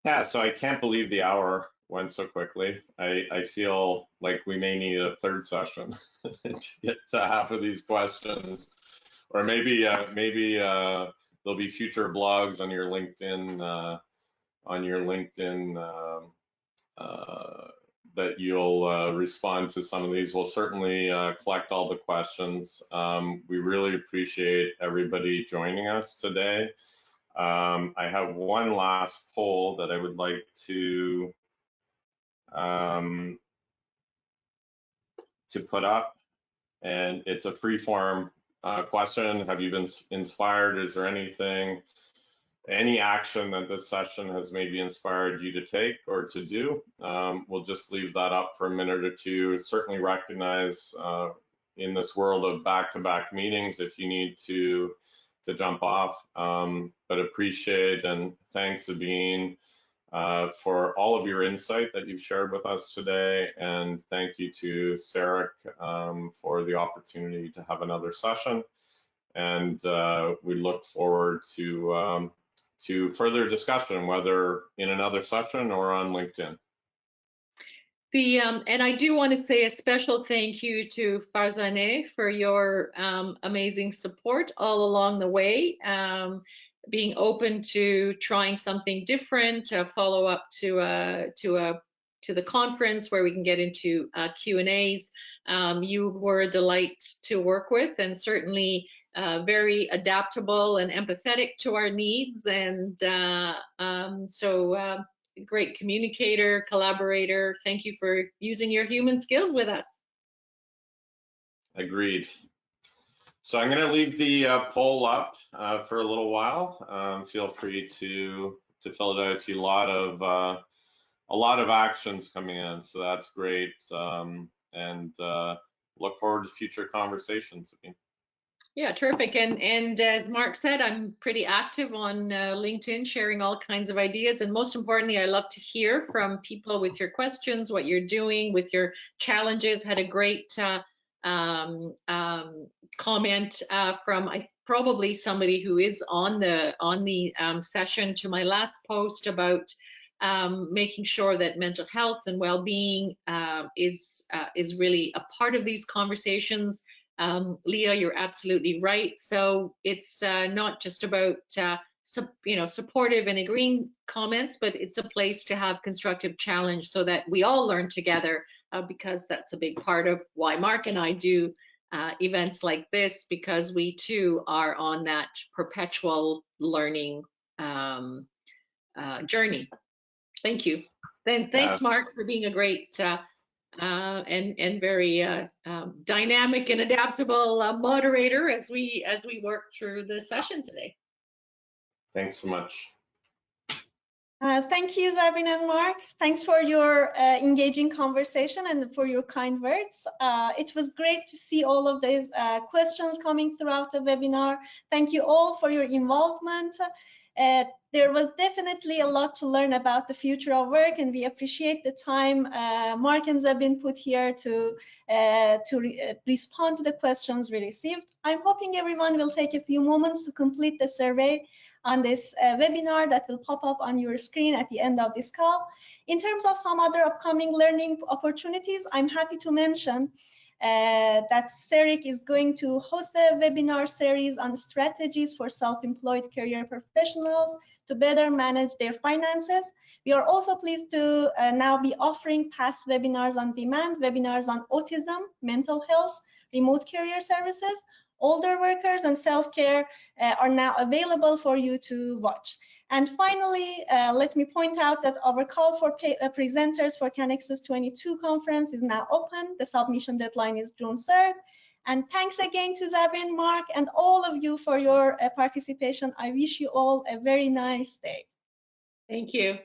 Yeah, so I can't believe the hour went so quickly. I feel like we may need a third session to get to half of these questions, or maybe there'll be future blogs on your LinkedIn that you'll respond to some of these. We'll certainly collect all the questions. We really appreciate everybody joining us today. I have one last poll that I would like to put up, and it's a free form question. Have you been inspired? Is there any action that this session has maybe inspired you to take or to do? We'll just leave that up for a minute or two. Certainly recognize in this world of back-to-back meetings if you need to jump off, but appreciate and thanks, Zabeen, for all of your insight that you've shared with us today, and thank you to Sarek for the opportunity to have another session, and we look forward to further discussion, whether in another session or on LinkedIn. And I do want to say a special thank you to Farzaneh for your amazing support all along the way, being open to trying something different, a follow up to the conference where we can get into Q&As. You were a delight to work with, and certainly very adaptable and empathetic to our needs, and great communicator, collaborator. Thank you for using your human skills with us. Agreed. So I'm going to leave the poll up for a little while. Feel free to fill it out. I see a lot of actions coming in, so that's great. And look forward to future conversations. Yeah, terrific. And as Mark said, I'm pretty active on LinkedIn, sharing all kinds of ideas. And most importantly, I love to hear from people with your questions, what you're doing with your challenges. Had a great comment from probably somebody who is on the session to my last post about making sure that mental health and well-being is really a part of these conversations. Leah, you're absolutely right. So it's not just about supportive and agreeing comments, but it's a place to have constructive challenge so that we all learn together, because that's a big part of why Mark and I do events like this, because we too are on that perpetual learning journey. Thank you. Then thanks, Mark, for being a great and very dynamic and adaptable moderator as we work through the session today. Thanks so much. Thank you, Zabeen and Mark. Thanks for your engaging conversation and for your kind words. It was great to see all of these questions coming throughout the webinar. Thank you all for your involvement. There was definitely a lot to learn about the future of work, and we appreciate the time Mark and Zabeen put here to respond to the questions we received. I'm hoping everyone will take a few moments to complete the survey on this webinar that will pop up on your screen at the end of this call. In terms of some other upcoming learning opportunities, I'm happy to mention that CERIC is going to host a webinar series on strategies for self-employed career professionals to better manage their finances. We are also pleased to now be offering past webinars on demand, webinars on autism, mental health, remote career services, older workers, and self-care are now available for you to watch. And finally, let me point out that our call for presenters for CanAccess 22 conference is now open. The submission deadline is June 3rd. And thanks again to Zabeen, Mark, and all of you for your participation. I wish you all a very nice day. Thank you.